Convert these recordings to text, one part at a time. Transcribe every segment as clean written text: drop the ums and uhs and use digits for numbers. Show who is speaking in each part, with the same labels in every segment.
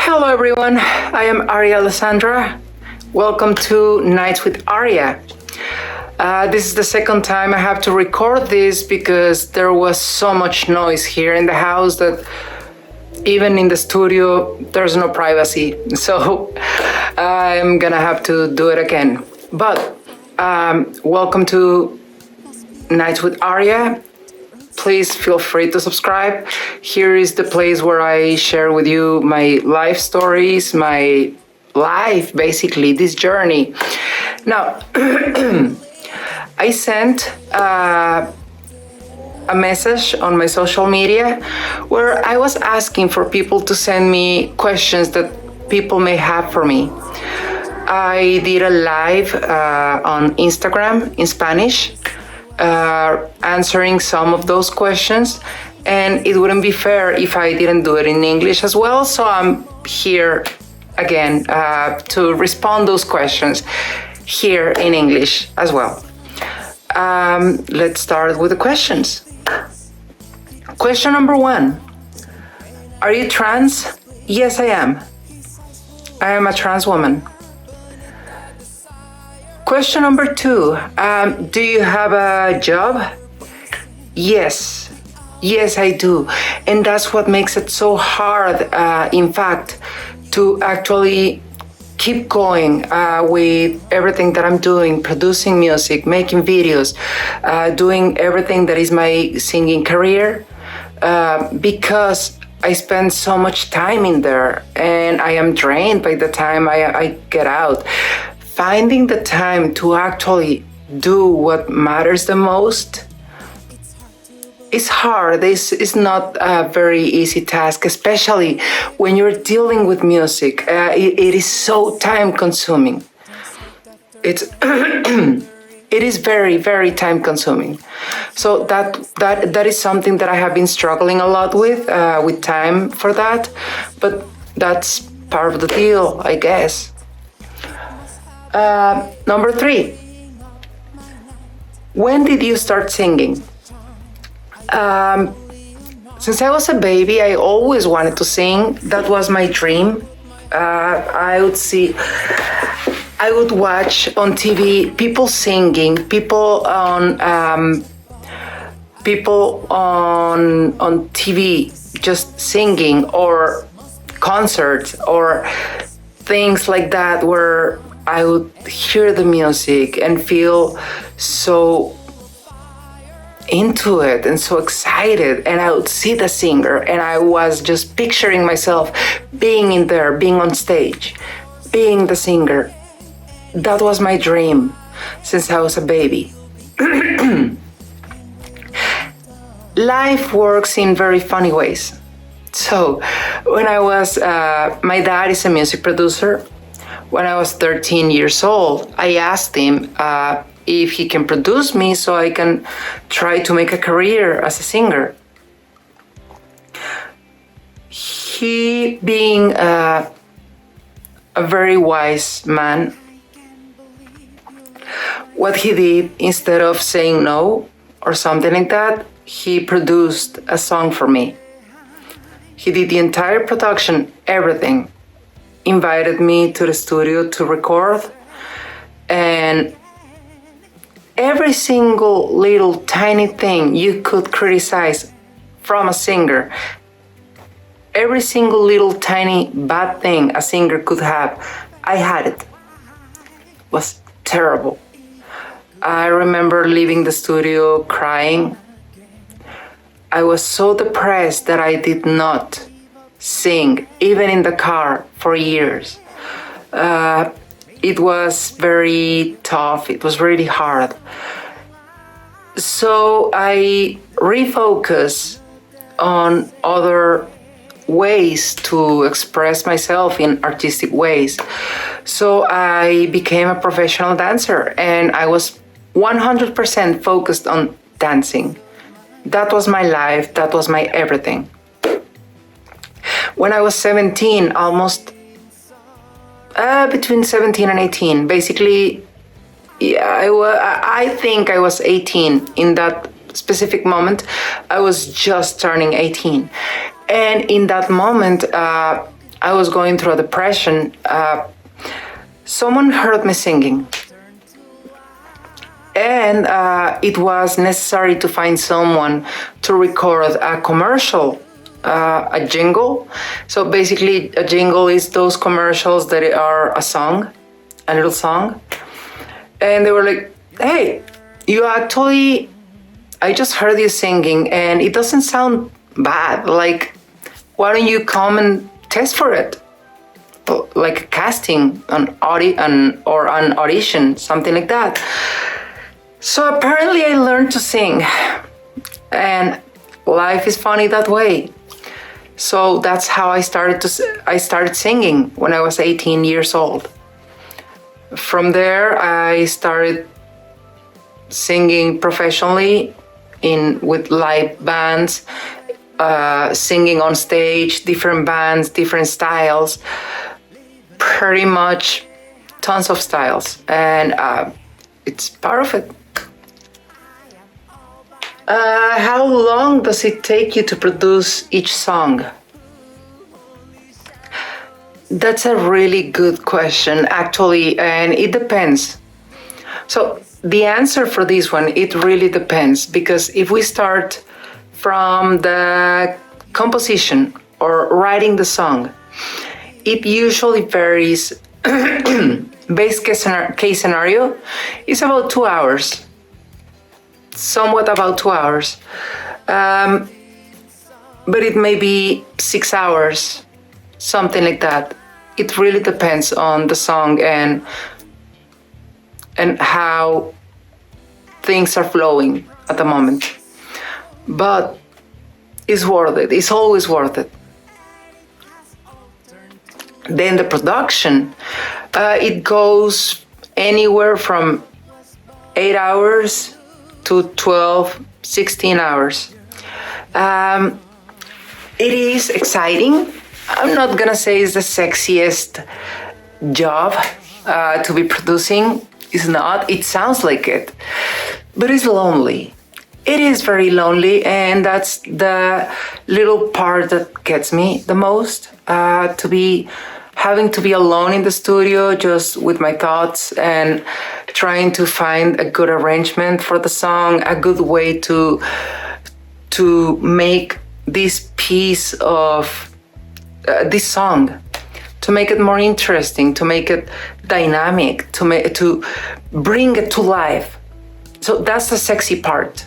Speaker 1: Hello everyone, I am Aria Alessandra. Welcome to Nights with Aria. This is the second time I have to record this because there was so much noise here in the house that even in the studio there's no privacy. So I'm gonna have to do it again. But welcome to Nights with Aria. Please feel free to subscribe. Here is the place where I share with you my life stories, my life, basically, this journey. Now, I sent a message on my social media where I was asking for people to send me questions that people may have for me. I did a live on Instagram in Spanish, answering some of those questions, and it wouldn't be fair if I didn't do it in English as well, so I'm here again to respond those questions here in English as well. Let's start with the questions. Question number 1. Are you trans? Yes, I am. I am a trans woman. Question number 2, do you have a job? Yes, I do. And that's what makes it so hard, in fact, to actually keep going with everything that I'm doing, producing music, making videos, doing everything that is my singing career, because I spend so much time in there and I am drained by the time I get out. Finding the time to actually do what matters the most is hard. It's not a very easy task, especially when you're dealing with music. It is so time consuming. It is very, very time consuming. So that is something that I have been struggling a lot with time for that. But that's part of the deal, I guess. Number 3, when did you start singing? Since I was a baby, I always wanted to sing. That was my dream. I would watch on TV people singing, people on TV just singing, or concerts or things like that, where I would hear the music and feel so into it and so excited, and I would see the singer and I was just picturing myself being in there, being on stage, being the singer. That was my dream since I was a baby. Life works in very funny ways. So when I was, my dad is a music producer. When I was 13 years old, I asked him if he can produce me so I can try to make a career as a singer. He, being a very wise man, what he did, instead of saying no or something like that, he produced a song for me. He did the entire production, everything. Invited me to the studio to record, and every single little tiny thing you could criticize from a singer, every single little tiny bad thing a singer could have, I had it. It was terrible. I remember leaving the studio crying. I was so depressed that I did not sing, even in the car, for years. It was very tough. It was really hard. So I refocused on other ways to express myself in artistic ways. So I became a professional dancer, and I was 100% focused on dancing. That was my life. That was my everything. When I was 17, almost between 17 and 18, basically, I think I was 18 in that specific moment. I was just turning 18. And in that moment, I was going through a depression, someone heard me singing. And it was necessary to find someone to record a commercial, a jingle. So basically, a jingle is those commercials that are a song, a little song. And they were like, hey, I just heard you singing and it doesn't sound bad. Like, why don't you come and test for it? Like a casting, or an audition, something like that. So apparently I learned to sing, and life is funny that way. So that's how I started singing when I was 18 years old. From there, I started singing professionally with live bands, singing on stage, different bands, different styles, pretty much tons of styles, and it's part of it. How long does it take you to produce each song? That's a really good question, actually, and it depends. So the answer for this one, it really depends, because if we start from the composition or writing the song, it usually varies. Base case scenario is about 2 hours. Somewhat about 2 hours, but it may be 6 hours, something like that. It really depends on the song and how things are flowing at the moment. But it's worth it. It's always worth it. Then the production, it goes anywhere from 8 hours to 12, 16 hours. It is exciting. I'm not gonna say it's the sexiest job to be producing. It's not. It sounds like it, but it's lonely. It is very lonely, and that's the little part that gets me the most, to be having to be alone in the studio just with my thoughts and trying to find a good arrangement for the song, a good way to make this piece of this song, to make it more interesting, to make it dynamic, to bring it to life. So that's the sexy part.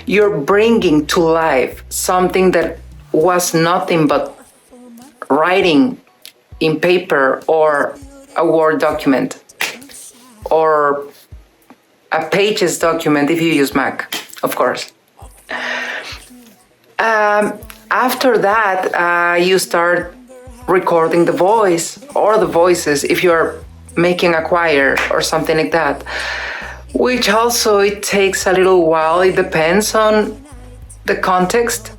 Speaker 1: You're bringing to life something that was nothing but writing in paper or a Word document or a Pages document if you use Mac, of course. After that, you start recording the voice or the voices if you're making a choir or something like that, which also it takes a little while. It depends on the context.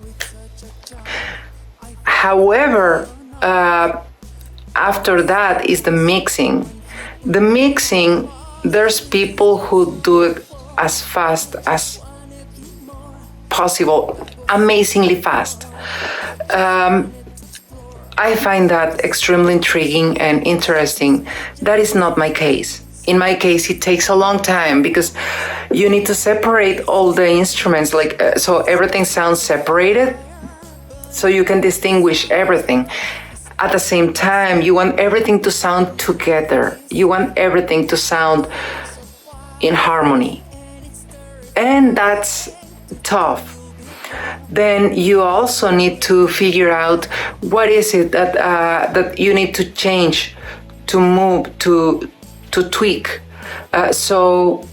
Speaker 1: However, after that is the mixing. The mixing, there's people who do it as fast as possible, amazingly fast. I find that extremely intriguing and interesting. That is not my case. In my case, it takes a long time because you need to separate all the instruments, so everything sounds separated, so you can distinguish everything. At the same time, you want everything to sound together. You want everything to sound in harmony. And that's tough. Then you also need to figure out what is it that you need to change, to move, to tweak. So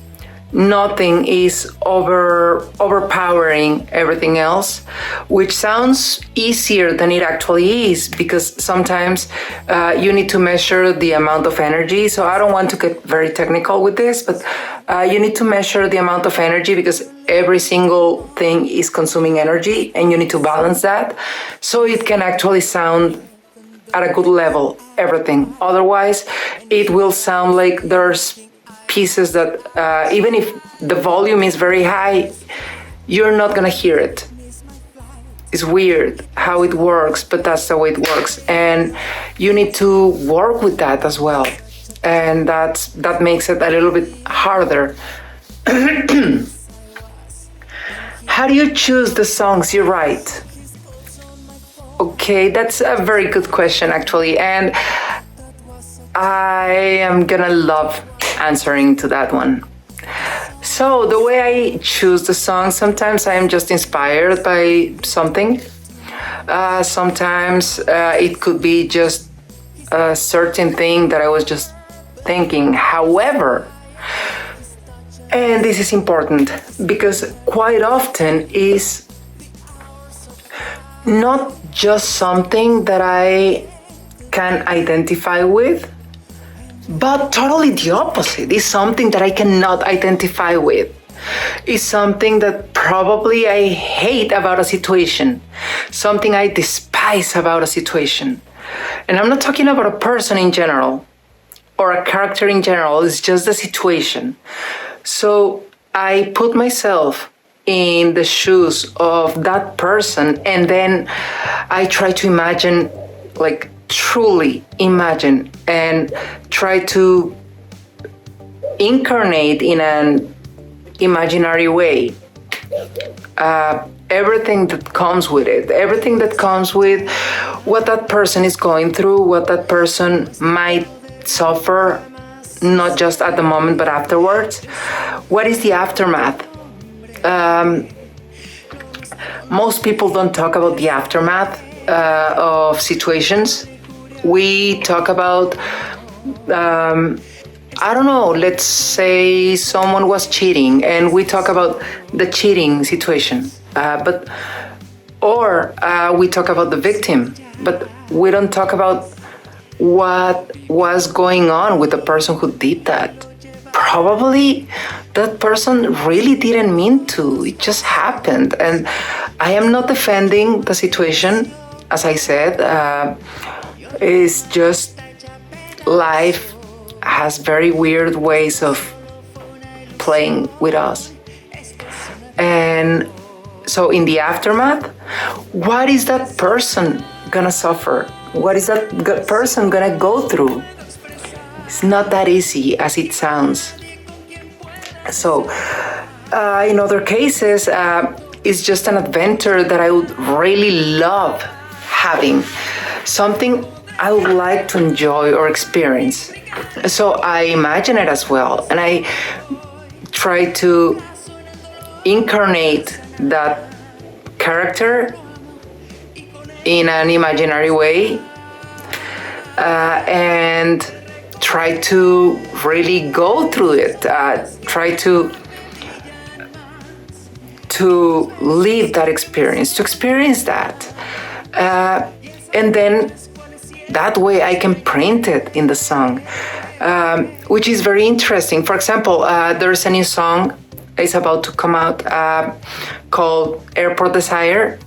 Speaker 1: nothing is overpowering everything else, which sounds easier than it actually is, because sometimes you need to measure the amount of energy. So I don't want to get very technical with this, but you need to measure the amount of energy because every single thing is consuming energy, and you need to balance that so it can actually sound at a good level, everything. Otherwise, it will sound like there's pieces that even if the volume is very high, you're not gonna hear it. It's weird how it works, but that's the way it works. And you need to work with that as well. And that makes it a little bit harder. How do you choose the songs you write? Okay, that's a very good question, actually. And I am gonna love answering to that one. So the way I choose the songs, sometimes I am just inspired by something. Sometimes it could be just a certain thing that I was just thinking. However, and this is important because quite often is not just something that I can identify with, but totally the opposite. Is something that I cannot identify with. Is something that probably I hate about a situation, something I despise about a situation. And I'm not talking about a person in general or a character in general, it's just the situation. So I put myself in the shoes of that person, and then I try to imagine, like truly imagine, and try to incarnate in an imaginary way everything that comes with it, everything that comes with what that person is going through, what that person might suffer, not just at the moment but afterwards. What is the aftermath? Most people don't talk about the aftermath of situations. We talk about I don't know, let's say someone was cheating and we talk about the cheating situation, or we talk about the victim, but we don't talk about what was going on with the person who did that. Probably that person really didn't mean to, it just happened. And I am not defending the situation, as I said, it's just life has very weird ways of playing with us. And so in the aftermath, what is that person gonna suffer? What is that person gonna go through? It's not that easy as it sounds. So in other cases, it's just an adventure that I would really love having, something I would like to enjoy or experience. So I imagine it as well, and I try to incarnate that character in an imaginary way, and try to really go through it, try to live that experience, to experience that, and then that way I can print it in the song, which is very interesting. For example, there's a new song is about to come out called Airport Desire.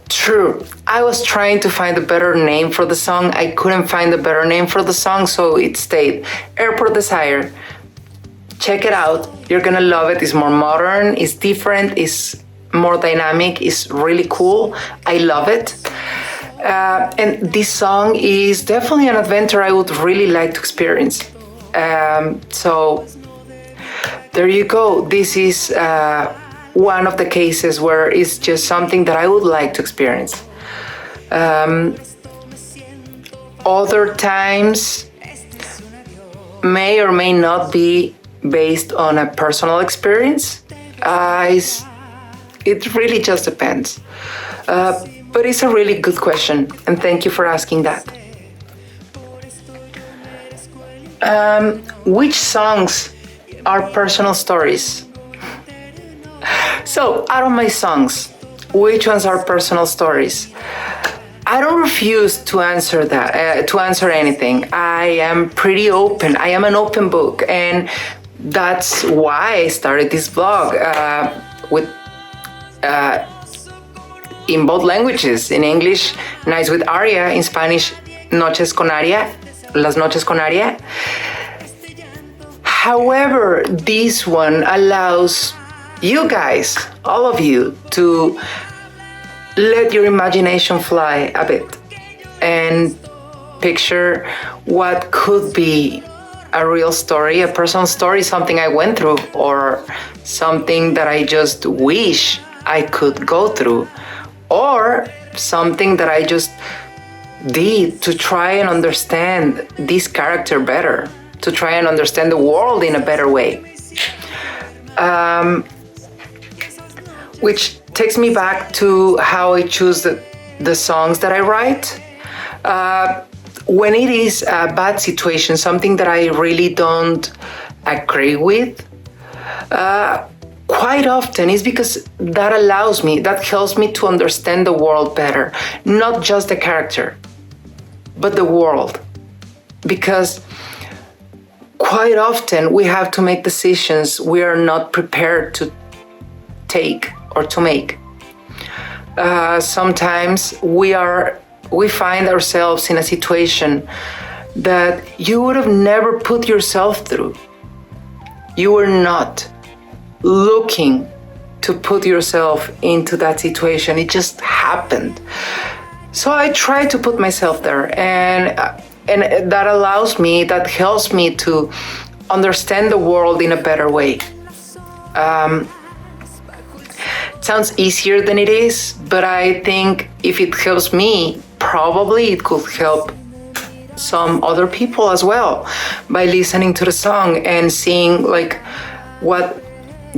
Speaker 1: True, I was trying to find a better name for the song. I couldn't find a better name for the song, so it stayed Airport Desire. Check it out. You're gonna love it. It's more modern, it's different, it's more dynamic, it's really cool. I love it. And this song is definitely an adventure I would really like to experience. So there you go. This is one of the cases where it's just something that I would like to experience. Other times may or may not be based on a personal experience. It really just depends. But it's a really good question, and thank you for asking that. Which songs are personal stories? So, out of my songs, which ones are personal stories? I don't refuse to answer that, to answer anything. I am pretty open. I am an open book, and that's why I started this blog with. In both languages, in English, Nights with Aria, in Spanish, Noches con Aria, Las Noches con Aria. However, this one allows you guys, all of you, to let your imagination fly a bit and picture what could be a real story, a personal story, something I went through, or something that I just wish I could go through, or something that I just did to try and understand this character better, to try and understand the world in a better way. Which takes me back to how I choose the songs that I write. When it is a bad situation, something that I really don't agree with, quite often is because that helps me to understand the world better, not just the character, but the world. Because quite often we have to make decisions we are not prepared to take or to make. Sometimes we find ourselves in a situation that you would have never put yourself through. You were not looking to put yourself into that situation. It just happened. So I try to put myself there, and that helps me to understand the world in a better way. It sounds easier than it is, but I think if it helps me, probably it could help some other people as well by listening to the song and seeing like what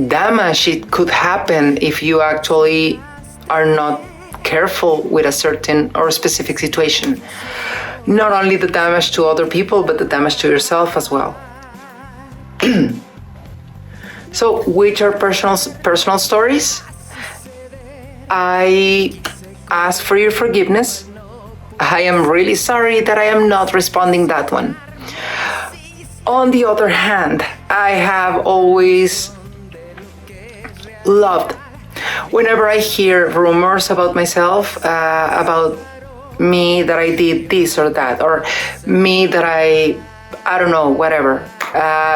Speaker 1: damage it could happen if you actually are not careful with a certain or specific situation. Not only the damage to other people, but the damage to yourself as well. So, which are personal stories? I ask for your forgiveness. I am really sorry that I am not responding that one. On the other hand, I have always loved whenever I hear rumors about myself, about me that I did this or that, or me that I don't know, whatever.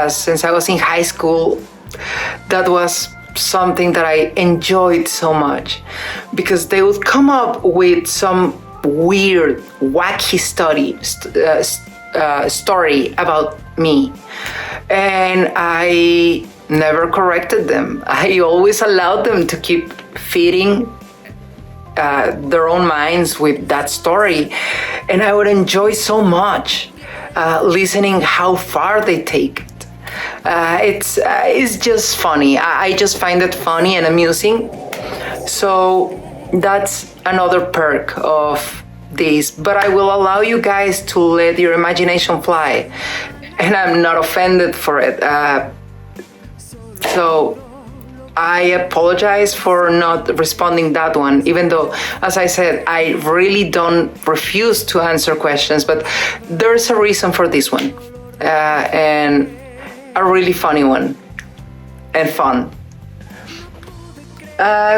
Speaker 1: Since I was in high school, that was something that I enjoyed so much, because they would come up with some weird, wacky story about me, and I never corrected them. I always allowed them to keep feeding their own minds with that story, and I would enjoy so much listening how far they take it. It's just funny. I just find it funny and amusing. So that's another perk of this. But I will allow you guys to let your imagination fly, and I'm not offended for it. So I apologize for not responding that one, even though, as I said, I really don't refuse to answer questions, but there's a reason for this one, and a really funny one and fun.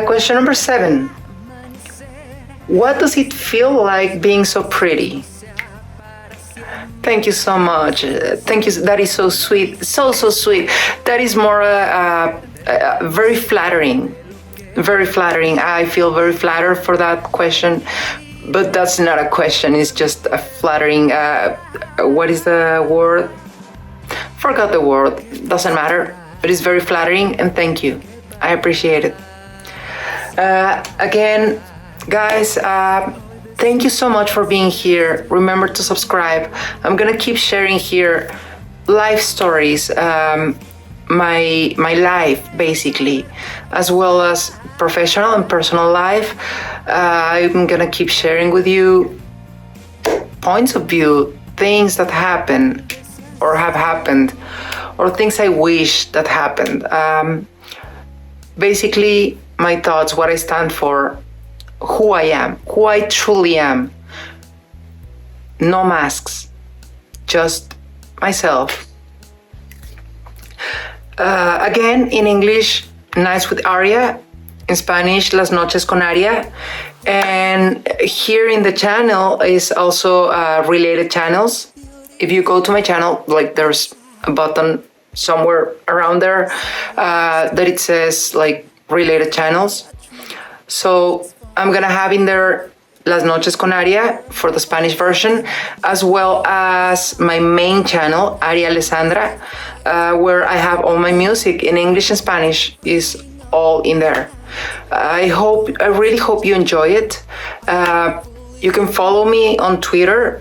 Speaker 1: Question number 7. What does it feel like being so pretty? Thank you so much. Thank you. That is so sweet. So sweet. That is more very flattering. Very flattering. I feel very flattered for that question. But that's not a question. It's just a flattering. What is the word? Forgot the word. Doesn't matter. But it's very flattering, and thank you. I appreciate it. Again, guys, thank you so much for being here. Remember to subscribe. I'm gonna keep sharing here life stories, my life basically, as well as professional and personal life. I'm gonna keep sharing with you points of view, things that happen or have happened, or things I wish that happened. Basically, my thoughts, what I stand for, who I am, who I truly am. No masks, just myself. Again, in English, Nights with Aria. In Spanish, Las Noches con Aria. And here in the channel is also related channels. If you go to my channel, like there's a button somewhere around there that it says like related channels. So I'm going to have in there Las Noches con Aria for the Spanish version, as well as my main channel, Aria Alessandra, where I have all my music in English and Spanish is all in there. I really hope you enjoy it. You can follow me on Twitter.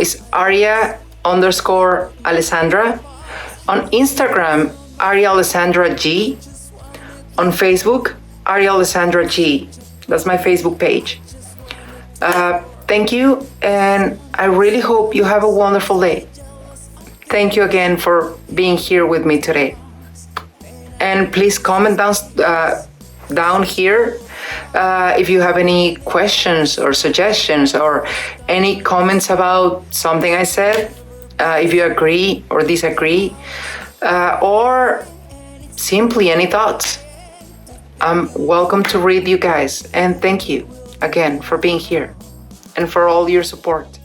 Speaker 1: It's Aria_Alessandra. On Instagram, Aria Alessandra G. On Facebook, Aria Alessandra G. That's my Facebook page. Thank you, and I really hope you have a wonderful day. Thank you again for being here with me today. And please comment down here if you have any questions or suggestions or any comments about something I said, if you agree or disagree, or simply any thoughts. I'm welcome to read you guys, and thank you again for being here and for all your support.